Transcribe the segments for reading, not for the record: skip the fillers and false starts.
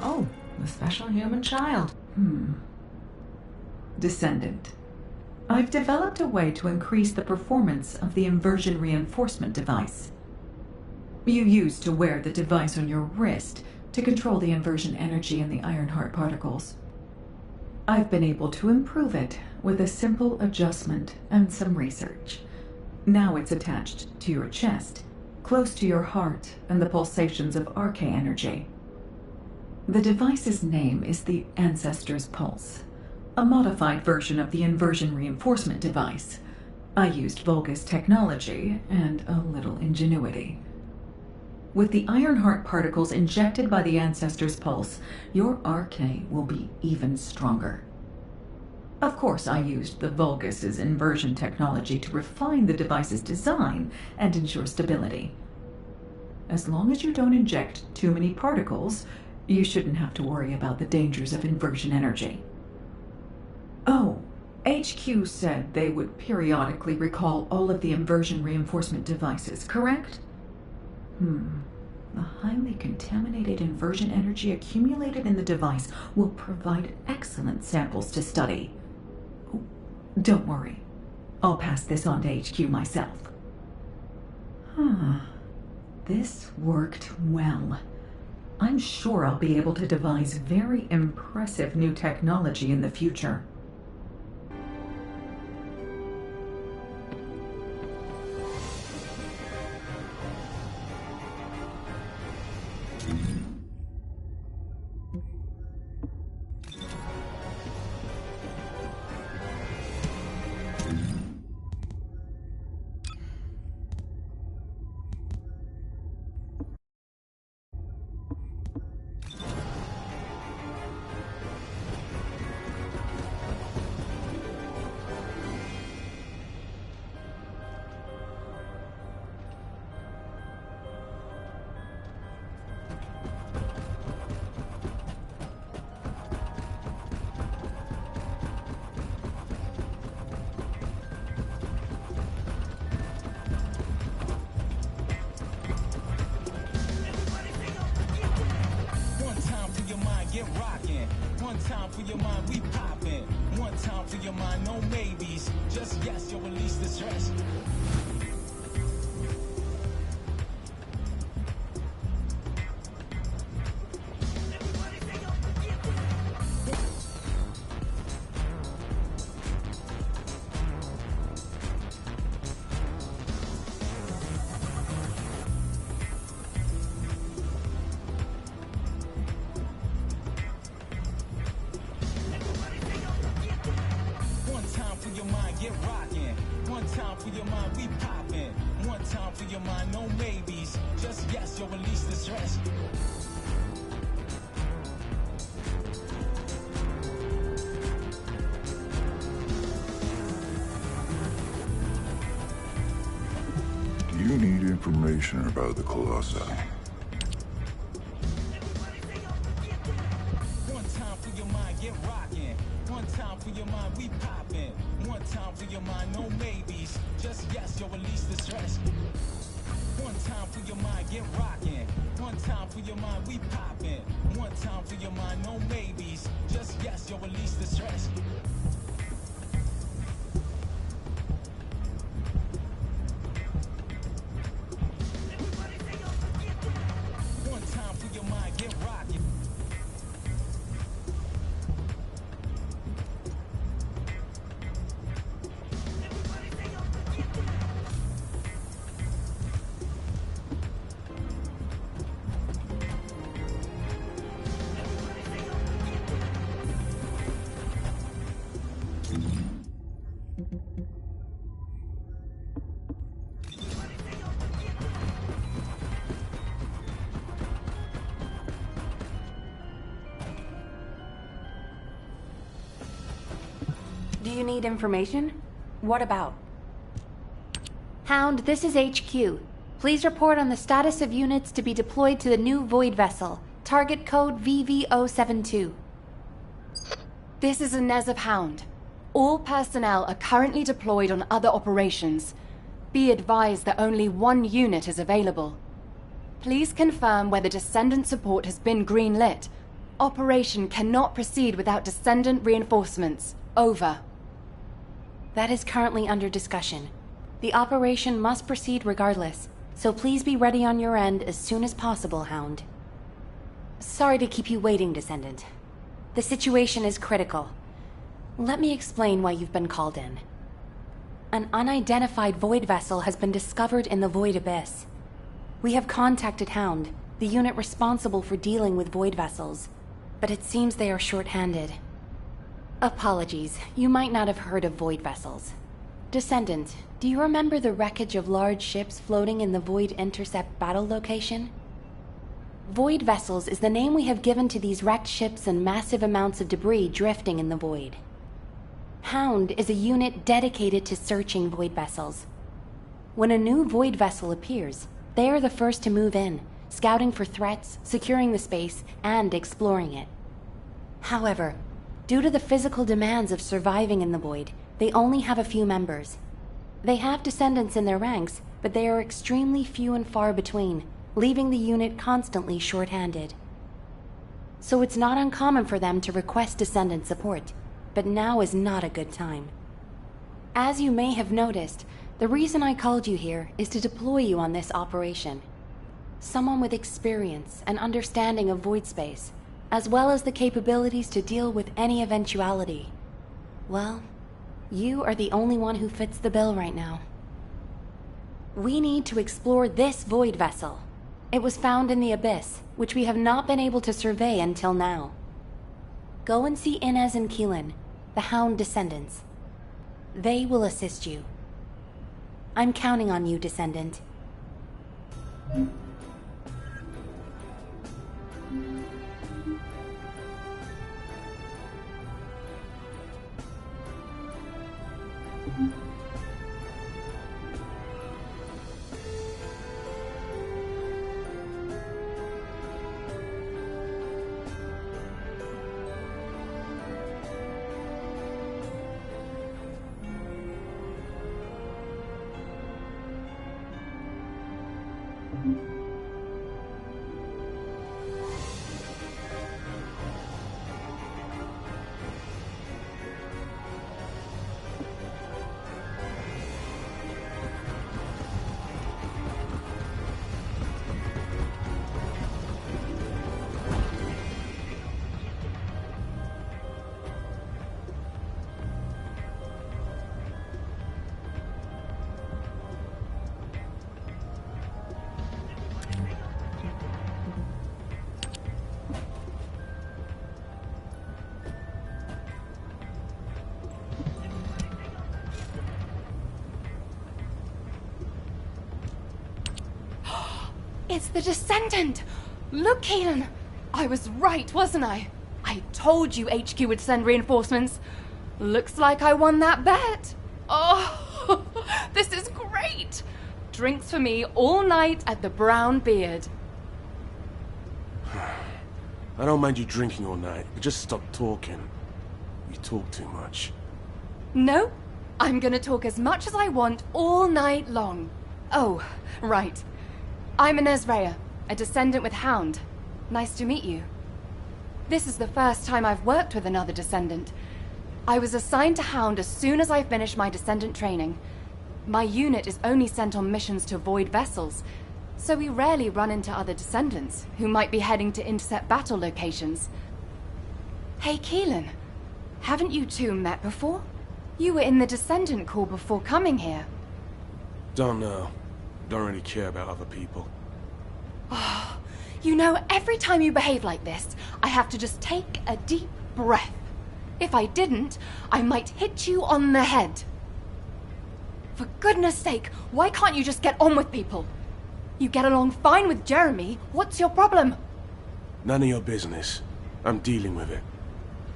Oh, a special human child. Descendant. I've developed a way to increase the performance of the inversion reinforcement device. You used to wear the device on your wrist to control the inversion energy in the Ironheart particles. I've been able to improve it with a simple adjustment and some research. Now it's attached to your chest, close to your heart and the pulsations of arcane energy. The device's name is the Ancestor's Pulse, a modified version of the inversion reinforcement device. I used Vulgus technology and a little ingenuity. With the Ironheart particles injected by the Ancestor's Pulse, your arcane will be even stronger. Of course, I used the Vulgus's inversion technology to refine the device's design and ensure stability. As long as you don't inject too many particles, you shouldn't have to worry about the dangers of inversion energy. Oh, HQ said they would periodically recall all of the inversion reinforcement devices, correct? The highly contaminated inversion energy accumulated in the device will provide excellent samples to study. Oh, don't worry. I'll pass this on to HQ myself. This worked well. I'm sure I'll be able to devise very impressive new technology in the future. Get rockin'. One time for your mind, we poppin'. One time for your mind, no maybes. Just yes, you'll release the stress. Get rockin'. One time for your mind, we poppin'. One time for your mind, no maybes. Just yes, you'll release the stress. Do you need information about the Colossi? One time for your mind, get rockin'. One time for your mind, we poppin'. One time for your mind, no maybes. Just yes, you'll release the stress. One time for your mind, get rockin'. One time for your mind, we poppin'. One time for your mind, no maybes. Just yes, you'll release the stress. One time for your mind, get rockin'. you need information? What about? Hound, this is HQ. Please report on the status of units to be deployed to the new Void vessel. Target code VV072. This is Inez of Hound. All personnel are currently deployed on other operations. Be advised that only one unit is available. Please confirm whether Descendant support has been greenlit. Operation cannot proceed without Descendant reinforcements. Over. That is currently under discussion. The operation must proceed regardless, so please be ready on your end as soon as possible, Hound. Sorry to keep you waiting, Descendant. The situation is critical. Let me explain why you've been called in. An unidentified Void vessel has been discovered in the Void Abyss. We have contacted Hound, the unit responsible for dealing with Void vessels, but it seems they are short-handed. Apologies, you might not have heard of Void vessels. Descendant, do you remember the wreckage of large ships floating in the Void Intercept battle location? Void vessels is the name we have given to these wrecked ships and massive amounts of debris drifting in the Void. Hound is a unit dedicated to searching Void vessels. When a new Void vessel appears, they are the first to move in, scouting for threats, securing the space, and exploring it. However, due to the physical demands of surviving in the Void, they only have a few members. They have descendants in their ranks, but they are extremely few and far between, leaving the unit constantly short-handed. So it's not uncommon for them to request descendant support, but now is not a good time. As you may have noticed, the reason I called you here is to deploy you on this operation. Someone with experience and understanding of void space, as well as the capabilities to deal with any eventuality. Well, you are the only one who fits the bill right now. We need to explore this Void vessel. It was found in the Abyss, which we have not been able to survey until now. Go and see Inez and Keelan, the Hound descendants. They will assist you. I'm counting on you, Descendant. It's the Descendant! Look, Keelan! I was right, wasn't I? I told you HQ would send reinforcements. Looks like I won that bet. Oh, this is great! Drinks for me all night at the Brown Beard. I don't mind you drinking all night, but just stop talking. You talk too much. No, I'm gonna talk as much as I want all night long. Oh, right. I'm Inez Rhea, a Descendant with Hound. Nice to meet you. This is the first time I've worked with another Descendant. I was assigned to Hound as soon as I finished my Descendant training. My unit is only sent on missions to Void vessels, so we rarely run into other Descendants who might be heading to intercept battle locations. Hey, Keelan, haven't you two met before? You were in the Descendant Corps before coming here. Don't know. Don't really care about other people. Oh, you know, every time you behave like this, I have to just take a deep breath. If I didn't, I might hit you on the head. For goodness sake, why can't you just get on with people? You get along fine with Jeremy. What's your problem? None of your business. I'm dealing with it.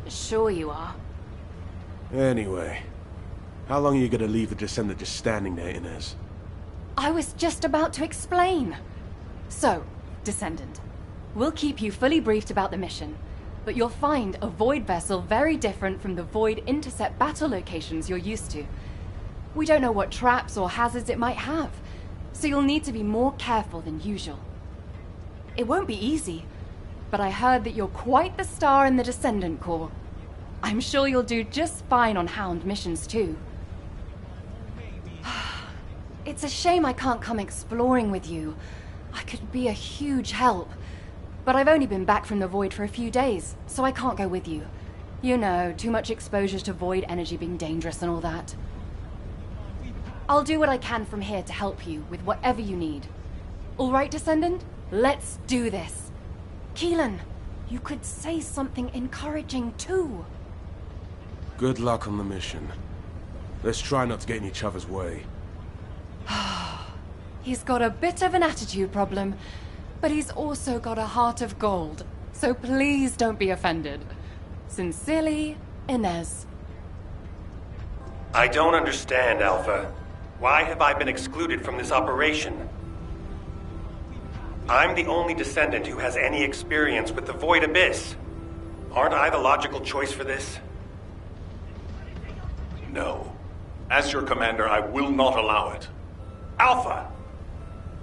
Sure you are. Anyway, how long are you gonna leave the Descendant just standing there, Inez? I was just about to explain. So, Descendant, we'll keep you fully briefed about the mission, but you'll find a Void vessel very different from the Void intercept battle locations you're used to. We don't know what traps or hazards it might have, so you'll need to be more careful than usual. It won't be easy, but I heard that you're quite the star in the Descendant Corps. I'm sure you'll do just fine on Hound missions too. It's a shame I can't come exploring with you. I could be a huge help. But I've only been back from the Void for a few days, so I can't go with you. You know, too much exposure to Void energy being dangerous and all that. I'll do what I can from here to help you with whatever you need. All right, Descendant? Let's do this. Keelan, you could say something encouraging too. Good luck on the mission. Let's try not to get in each other's way. He's got a bit of an attitude problem, but he's also got a heart of gold. So please don't be offended. Sincerely, Inez. I don't understand, Alpha. Why have I been excluded from this operation? I'm the only Descendant who has any experience with the Void Abyss. Aren't I the logical choice for this? No. As your commander, I will not allow it. Alpha!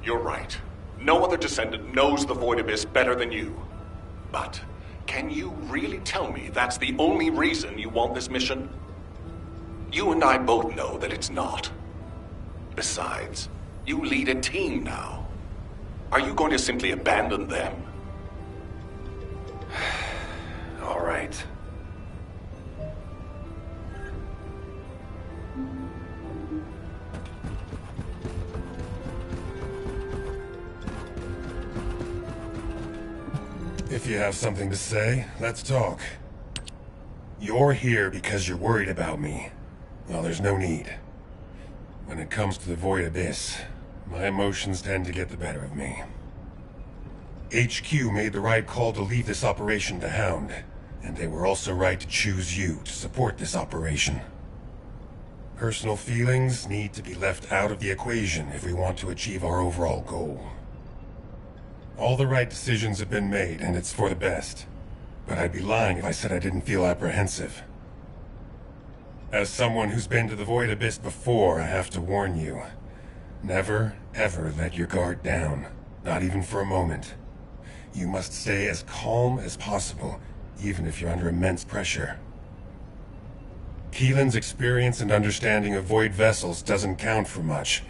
You're right. No other Descendant knows the Void Abyss better than you. But can you really tell me that's the only reason you want this mission? You and I both know that it's not. Besides, you lead a team now. Are you going to simply abandon them? All right. If you have something to say, let's talk. You're here because you're worried about me. Well, there's no need. When it comes to the Void Abyss, my emotions tend to get the better of me. HQ made the right call to leave this operation to Hound, and they were also right to choose you to support this operation. Personal feelings need to be left out of the equation if we want to achieve our overall goal. All the right decisions have been made, and it's for the best. But I'd be lying if I said I didn't feel apprehensive. As someone who's been to the Void Abyss before, I have to warn you. Never, ever let your guard down. Not even for a moment. You must stay as calm as possible, even if you're under immense pressure. Keelan's experience and understanding of Void vessels doesn't count for much.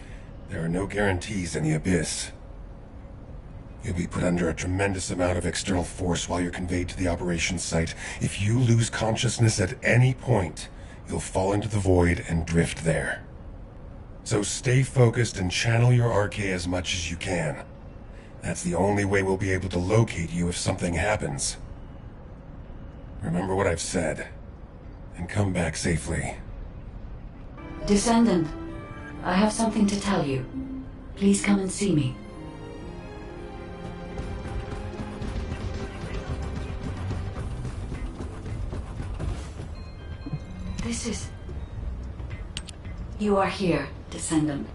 There are no guarantees in the Abyss. You'll be put under a tremendous amount of external force while you're conveyed to the operations site. If you lose consciousness at any point, you'll fall into the Void and drift there. So stay focused and channel your RK as much as you can. That's the only way we'll be able to locate you if something happens. Remember what I've said, and come back safely. Descendant, I have something to tell you. Please come and see me. You are here, Descendant.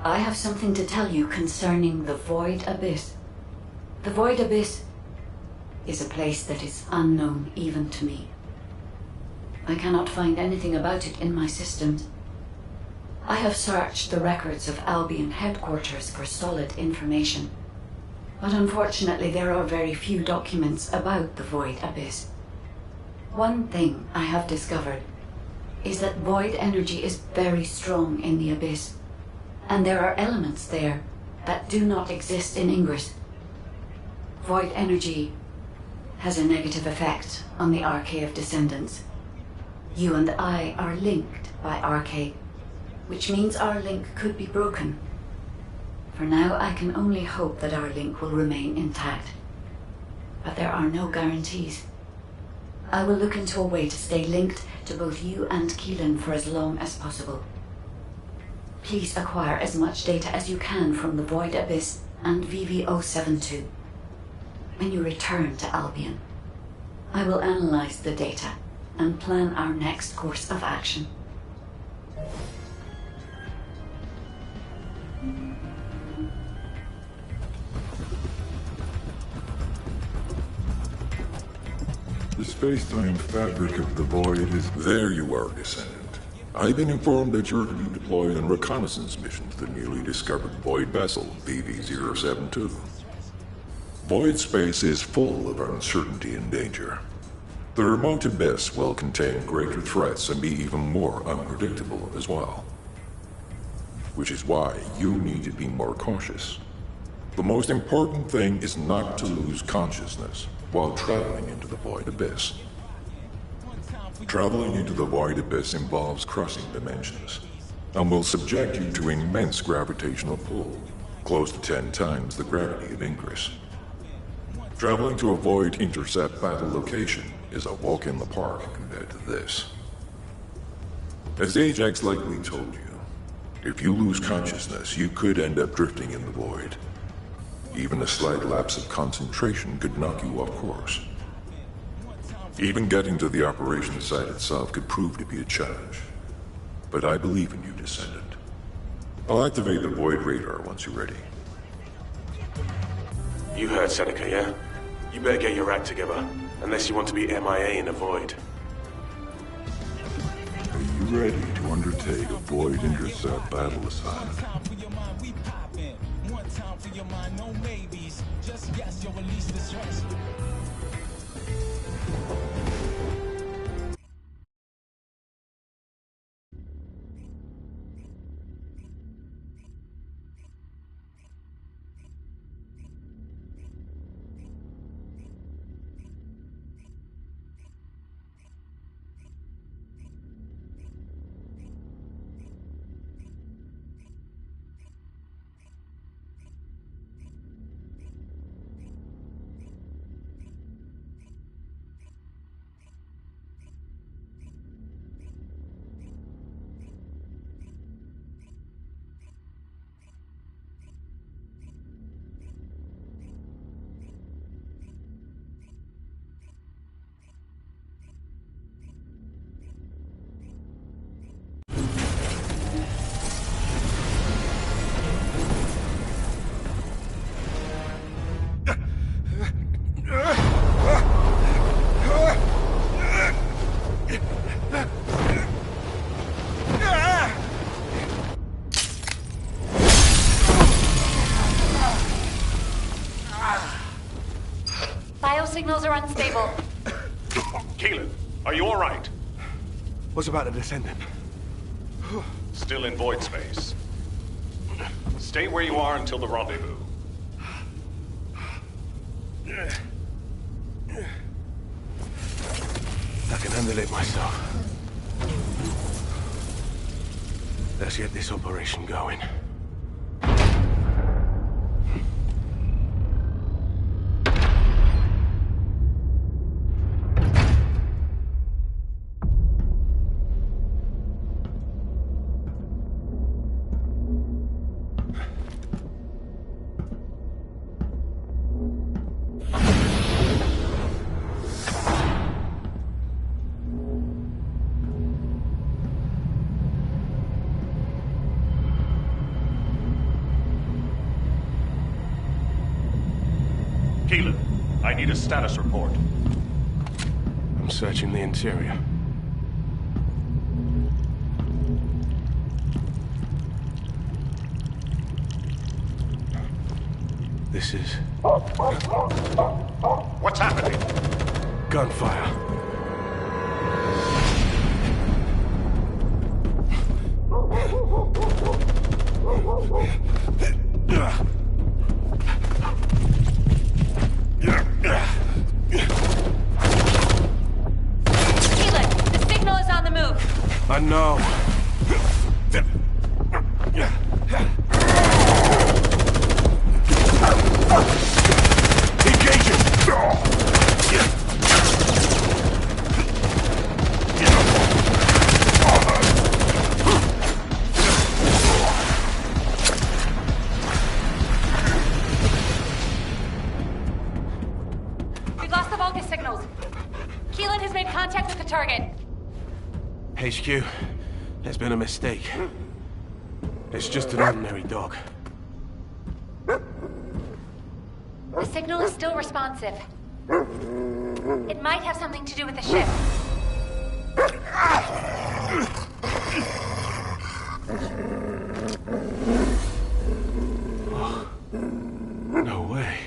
I have something to tell you concerning the Void Abyss. The Void Abyss is a place that is unknown even to me. I cannot find anything about it in my systems. I have searched the records of Albion headquarters for solid information, but unfortunately there are very few documents about the Void Abyss. One thing I have discovered is that void energy is very strong in the Abyss, and there are elements there that do not exist in Ingress. Void energy has a negative effect on the RK of Descendants. You and I are linked by RK, which means our link could be broken. For now, I can only hope that our link will remain intact. But there are no guarantees. I will look into a way to stay linked to both you and Keelan for as long as possible. Please acquire as much data as you can from the Void Abyss and VV-072. When you return to Albion, I will analyze the data and plan our next course of action. The space-time fabric of the void is... There you are, Descendant. I've been informed that you're to be deployed on a reconnaissance mission to the newly discovered void vessel, VV-072. Void space is full of uncertainty and danger. The remote abyss will contain greater threats and be even more unpredictable as well. Which is why you need to be more cautious. The most important thing is not to lose consciousness while traveling into the void abyss. Traveling into the void abyss involves crossing dimensions, and will subject you to immense gravitational pull, close to 10 times the gravity of Ingress. Traveling to a void intercept battle location is a walk in the park compared to this. As Ajax likely told you, if you lose consciousness, you could end up drifting in the void. Even a slight lapse of concentration could knock you off course. Even getting to the operation site itself could prove to be a challenge. But I believe in you, Descendant. I'll activate the void radar once you're ready. You heard Seneca, yeah? You better get your act together, unless you want to be MIA in a void. Are you ready to undertake a void intercept battle assignment? One time for your mind, no maybes. Just yes, you'll release the stress. Signals are unstable. Keelan, are you alright? What's about the Descendant? Still in void space. Stay where you are until the rendezvous. I can handle it myself. Let's get this operation going. Keelan, I need a status report. I'm searching the interior. This is... What's happening? gunfire. Keelan, the signal is on the move. I know. Engaging! HQ, there's been a mistake. It's just an ordinary dog. The signal is still responsive. It might have something to do with the ship. No way.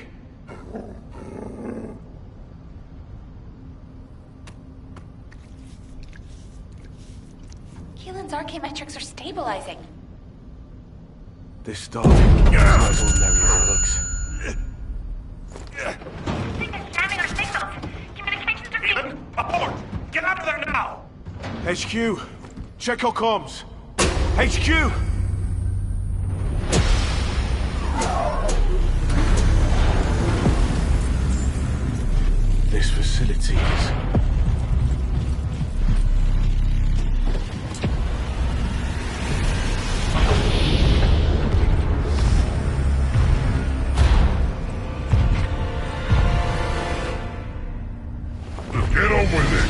Keelan's archaeometrics are stabilizing. This dog is as ordinary as it looks. Jamming our signals. Communications are Keelan, abort! Get out of there now! HQ, check your comms. HQ! This facility is... Get on with it!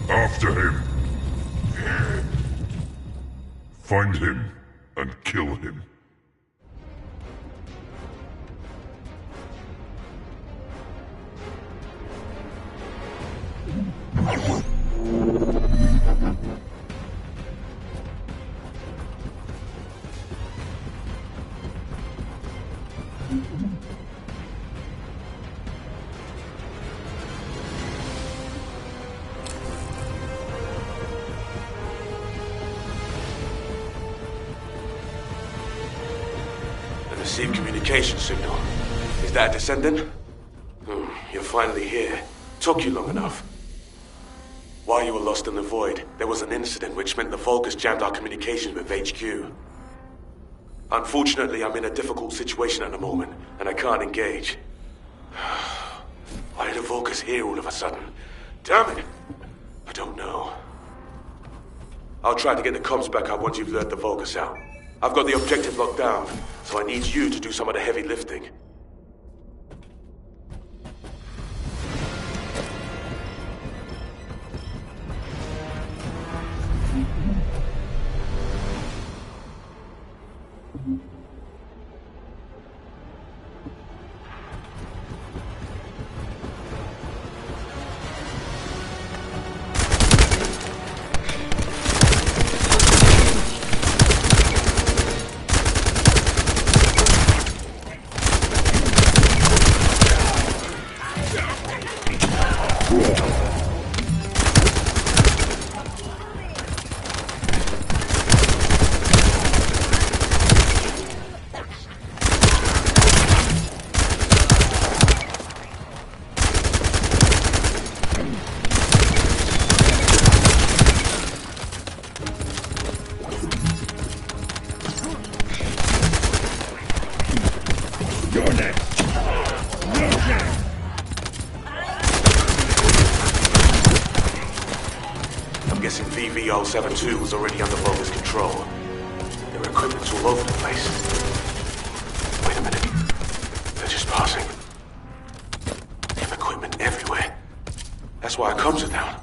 After him. Find him and kill him. Received communication signal. Is that a Descendant? You're finally here. Took you long enough. While you were lost in the void, there was an incident which meant the Vulgus jammed our communications with HQ. Unfortunately, I'm in a difficult situation at the moment, and I can't engage. Why are the Vulgus here all of a sudden? Damn it! I don't know. I'll try to get the comms back up once you've lured the Vulgus out. I've got the objective locked down, so I need you to do some of the heavy lifting. Guessing VV-072 was already under Vulgus control. Their equipment's all over the place. Wait a minute. crossing. Damn equipment everywhere. That's why our comms are down.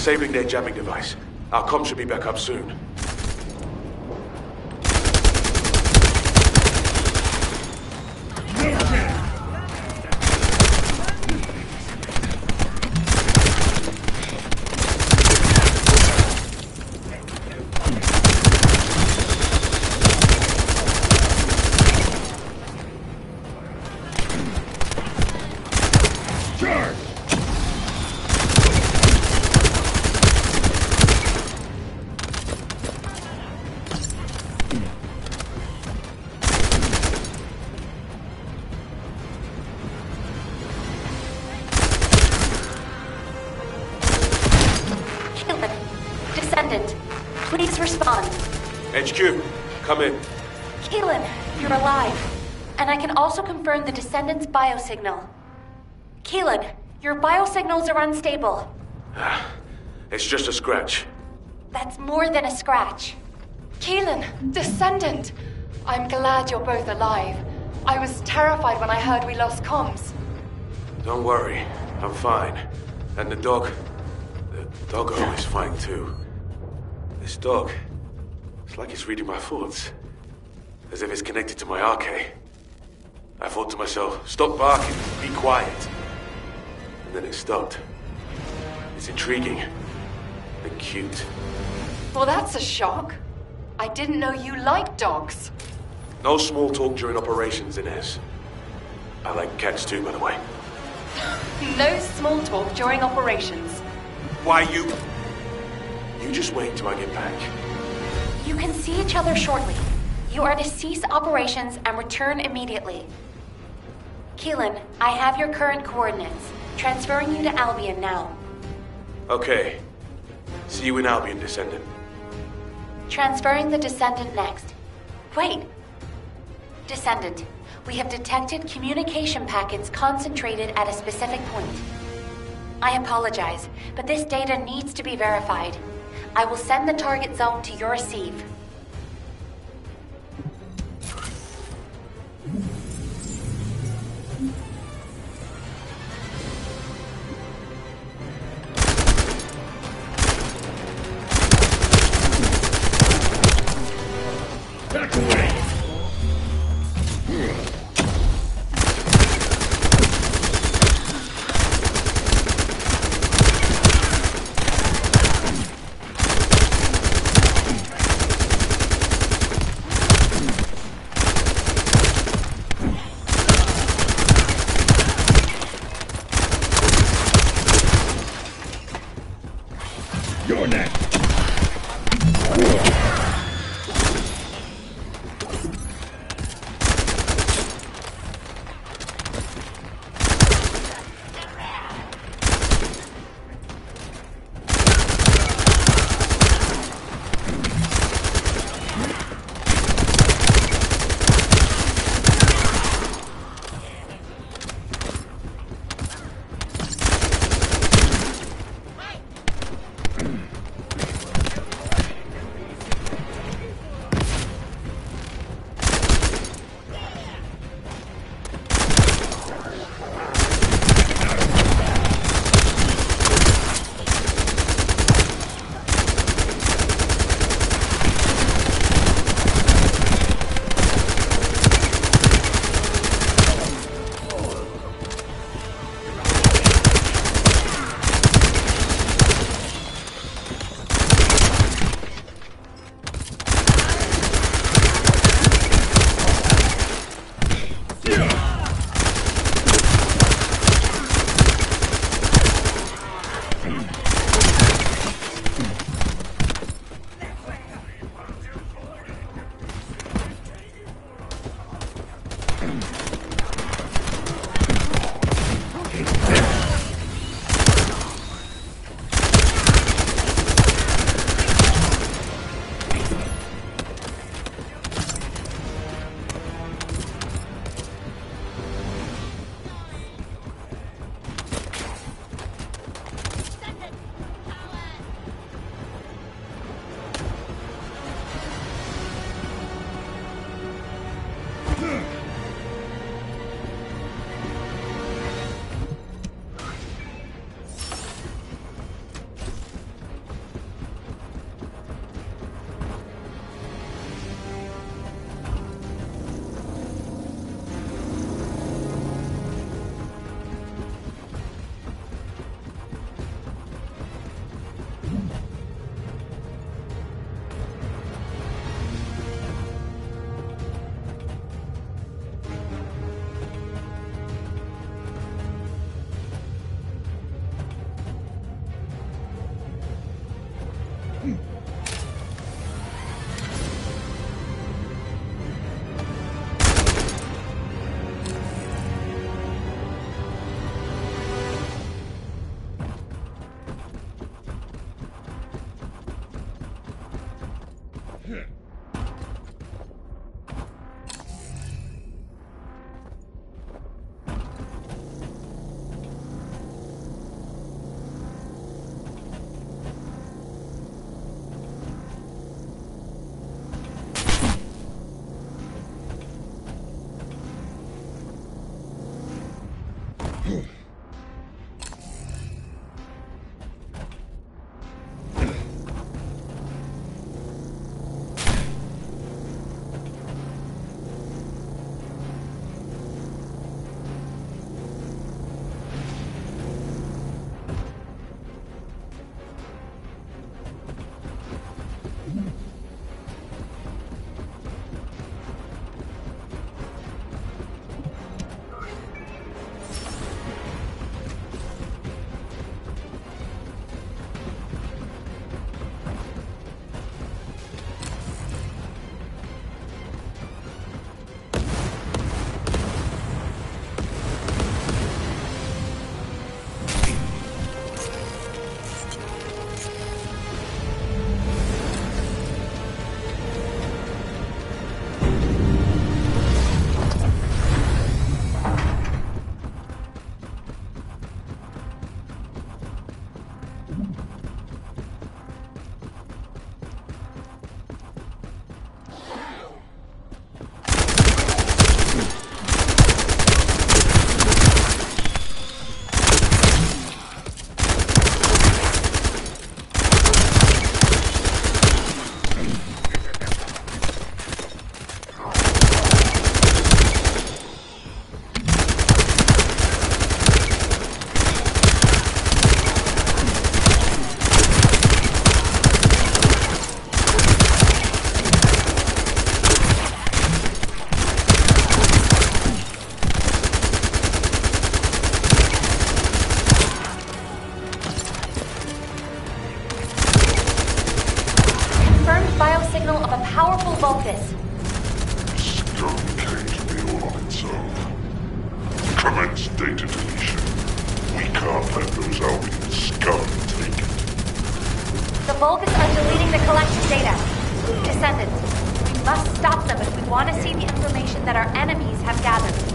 Disabling their jamming device. Our comm should be back up soon. Descendant, please respond. HQ, come in. Keelan, you're alive. And I can also confirm the Descendant's biosignal. Keelan, your biosignals are unstable. It's just a scratch. That's more than a scratch. Keelan, Descendant! I'm glad you're both alive. I was terrified when I heard we lost comms. Don't worry, I'm fine. And the doggo is fine too. This dog, it's like it's reading my thoughts. As if it's connected to my arcade. I thought to myself, stop barking, be quiet. And then it stopped. It's intriguing. And cute. Well, that's a shock. I didn't know you liked dogs. No small talk during operations, Inez. I like cats too, by the way. No small talk during operations. Why you... You just wait till I get back. You can see each other shortly. You are to cease operations and return immediately. Keelan, I have your current coordinates. Transferring you to Albion now. Okay. See you in Albion, Descendant. Transferring the Descendant next. Wait. Descendant, we have detected communication packets concentrated at a specific point. I apologize, but this data needs to be verified. I will send the target zone to your receive. Back away! You're next! Vulgus. Scum caged me all on its own. Commence data deletion. We can't let those Albion scum take it. The Vulgus are deleting the collected data. Descendant, we must stop them if we want to see the information that our enemies have gathered.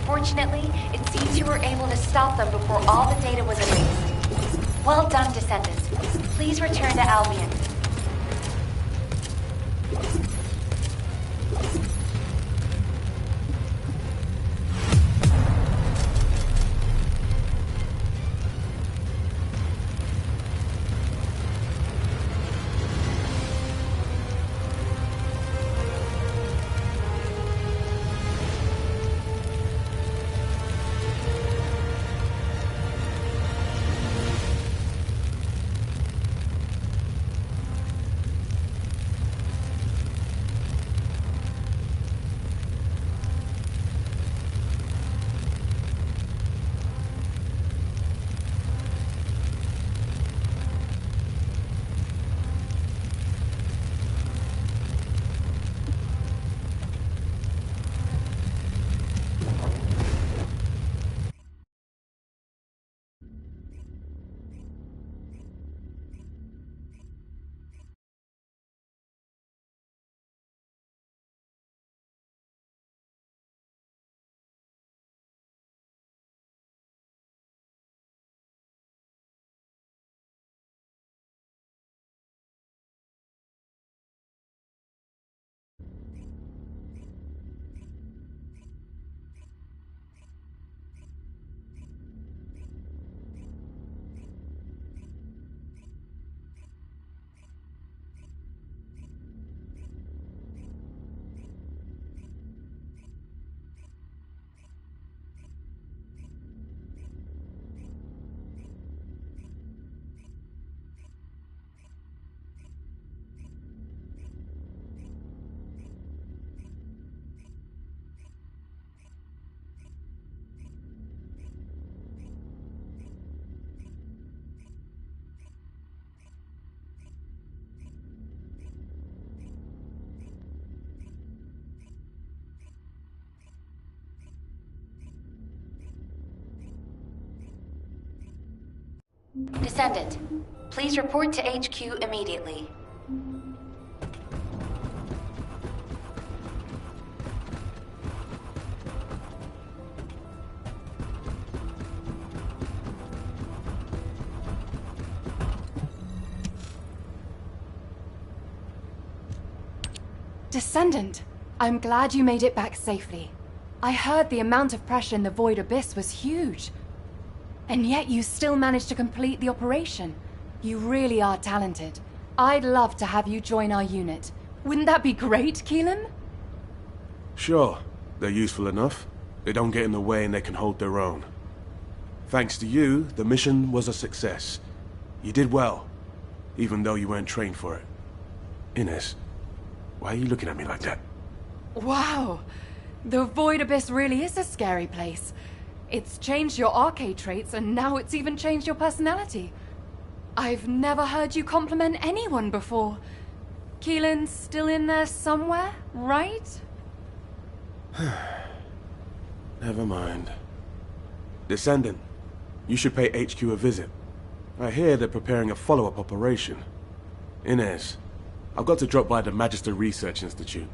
Fortunately, it seems you were able to stop them before all the data was erased. Well done, Descendants. Please return to Albion. Descendant, please report to HQ immediately. Descendant, I'm glad you made it back safely. I heard the amount of pressure in the Void Abyss was huge. And yet you still managed to complete the operation. You really are talented. I'd love to have you join our unit. Wouldn't that be great, Keelan? Sure. They're useful enough. They don't get in the way and they can hold their own. Thanks to you, the mission was a success. You did well, even though you weren't trained for it. Ines, why are you looking at me like that? Wow! The Void Abyss really is a scary place. It's changed your arcade traits, and now it's even changed your personality. I've never heard you compliment anyone before. Keelan's still in there somewhere, right? Never mind. Descendant, you should pay HQ a visit. I hear they're preparing a follow-up operation. Inez, I've got to drop by the Magister Research Institute.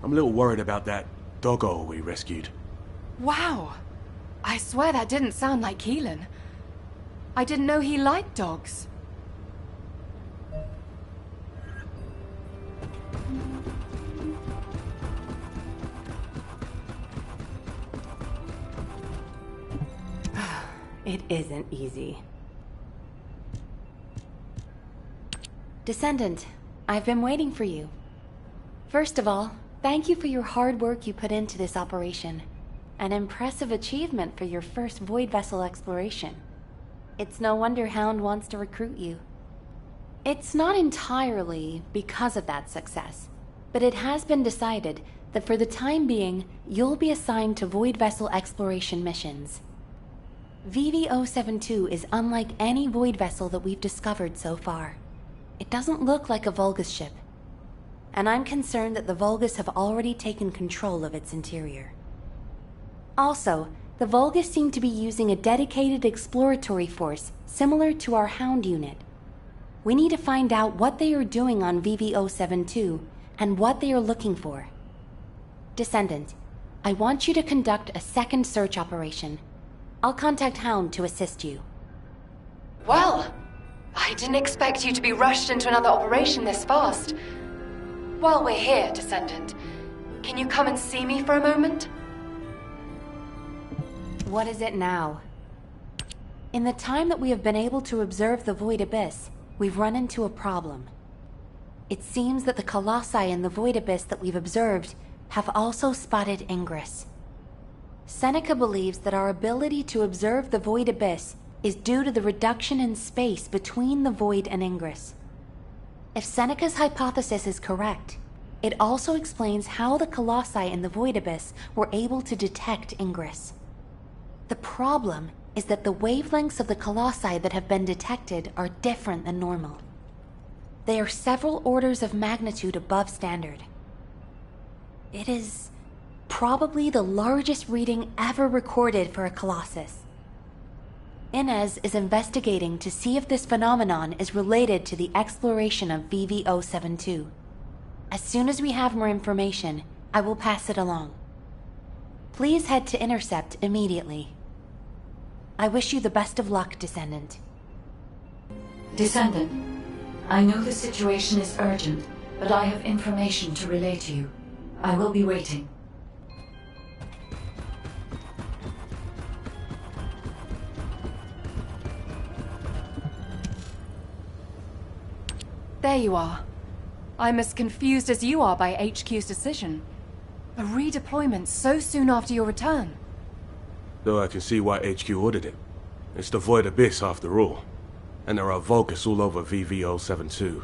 I'm a little worried about that doggo we rescued. Wow. I swear that didn't sound like Keelan. I didn't know he liked dogs. It isn't easy. Descendant, I've been waiting for you. First of all, thank you for your hard work you put into this operation. An impressive achievement for your first void vessel exploration. It's no wonder Hound wants to recruit you. It's not entirely because of that success, but it has been decided that for the time being, you'll be assigned to void vessel exploration missions. VV-072 is unlike any void vessel that we've discovered so far. It doesn't look like a Vulgus ship, and I'm concerned that the Vulgus have already taken control of its interior. Also, the Vulgus seem to be using a dedicated exploratory force similar to our Hound unit. We need to find out what they are doing on VV-072 and what they are looking for. Descendant, I want you to conduct a second search operation. I'll contact Hound to assist you. Well, I didn't expect you to be rushed into another operation this fast. While we're here, Descendant, can you come and see me for a moment? What is it now? In the time that we have been able to observe the Void Abyss, we've run into a problem. It seems that the Colossi in the Void Abyss that we've observed have also spotted Ingress. Seneca believes that our ability to observe the Void Abyss is due to the reduction in space between the Void and Ingress. If Seneca's hypothesis is correct, it also explains how the Colossi in the Void Abyss were able to detect Ingress. The problem is that the wavelengths of the Colossi that have been detected are different than normal. They are several orders of magnitude above standard. It is probably the largest reading ever recorded for a Colossus. Inez is investigating to see if this phenomenon is related to the exploration of VV-072. As soon as we have more information, I will pass it along. Please head to Intercept immediately. I wish you the best of luck, Descendant. Descendant, I know the situation is urgent, but I have information to relay to you. I will be waiting. There you are. I'm as confused as you are by HQ's decision. A redeployment so soon after your return. Though I can see why HQ ordered it. It's the Void Abyss after all. And there are Vulgus all over VV-072.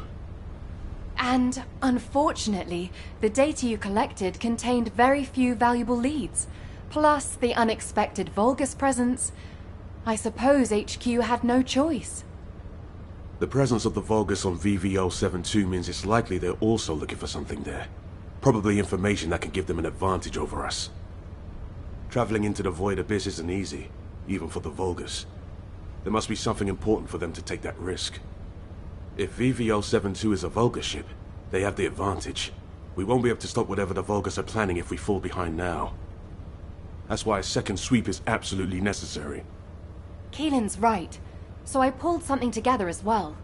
And, unfortunately, the data you collected contained very few valuable leads. Plus the unexpected Vulgus presence. I suppose HQ had no choice. The presence of the Vulgus on VV-072 means it's likely they're also looking for something there. Probably information that can give them an advantage over us. Traveling into the Void Abyss isn't easy, even for the Vulgus. There must be something important for them to take that risk. If VV-072 is a Vulgus ship, they have the advantage. We won't be able to stop whatever the Vulgus are planning if we fall behind now. That's why a second sweep is absolutely necessary. Keelan's right. So I pulled something together as well.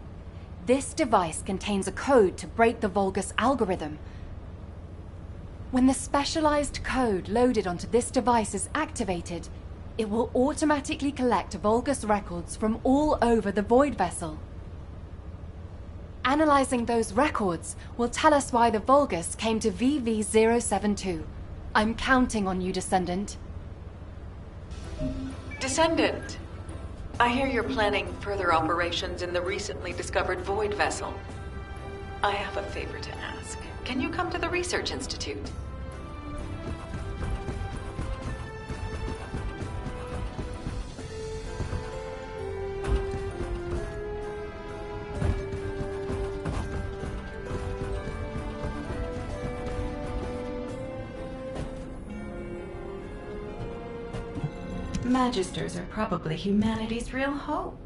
This device contains a code to break the Vulgus algorithm. When the specialized code loaded onto this device is activated, it will automatically collect Vulgus records from all over the Void Vessel. Analyzing those records will tell us why the Vulgus came to VV-072. I'm counting on you, Descendant. Descendant, I hear you're planning further operations in the recently discovered Void Vessel. I have a favor to ask. Can you come to the Research Institute? Magisters are probably humanity's real hope.